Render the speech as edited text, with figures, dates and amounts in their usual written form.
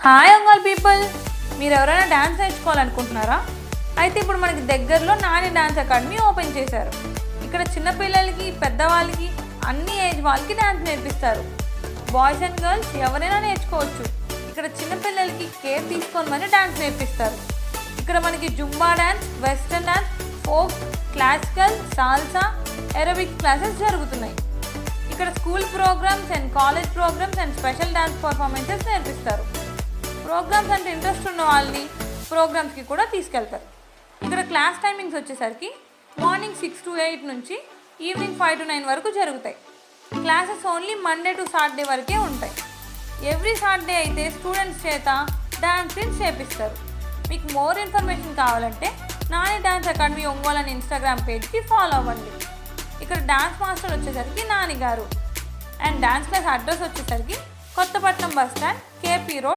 Hi Ongole people, మీరు ఎవరైనా dance నేర్చుకోవాలనుకుంటున్నారా? అయితే ఇప్పుడు మనకి దగ్గరలో నాని డ్యాన్స్ అకాడమీ ఓపెన్ చేశారు. ఇక్కడ చిన్నపిల్లలకి, పెద్దవాళ్ళకి, అన్ని ఏజ్ వాళ్ళకి డ్యాన్స్ నేర్పిస్తారు. బాయ్స్ అండ్ గర్ల్స్ ఎవరైనా నేర్చుకోవచ్చు. ఇక్కడ చిన్నపిల్లలకి కేర్ తీసుకొని మరి డ్యాన్స్ నేర్పిస్తారు. ఇక్కడ మనకి zumba dance, western dance, folk, classical, salsa, aerobics classes జరుగుతున్నాయి. ఇక్కడ school programmes and college programmes and special dance performances నేర్పిస్తారు. ప్రోగ్రామ్స్ అంటే ఇంట్రెస్ట్ ఉన్న వాళ్ళని ప్రోగ్రామ్స్కి కూడా తీసుకెళ్తారు. ఇక్కడ క్లాస్ టైమింగ్స్ వచ్చేసరికి మార్నింగ్ 6 to 8 నుంచి ఈవినింగ్ 5 to 9 వరకు జరుగుతాయి. Classes only Monday to Saturday వరకే ఉంటాయి. ఎవ్రీ సాటర్డే అయితే స్టూడెంట్స్ చేత డ్యాన్స్ క్లాస్ చేపిస్తారు. మీకు మోర్ ఇన్ఫర్మేషన్ కావాలంటే నాని డ్యాన్స్ అకాడమీ ఒంగోలు అనే ఇన్స్టాగ్రామ్ పేజ్కి ఫాలో అవ్వండి. ఇక్కడ డ్యాన్స్ మాస్టర్ వచ్చేసరికి నాని గారు. అండ్ డ్యాన్స్ క్లాస్ అడ్రస్ వచ్చేసరికి Kothapatnam bus stand, KP road,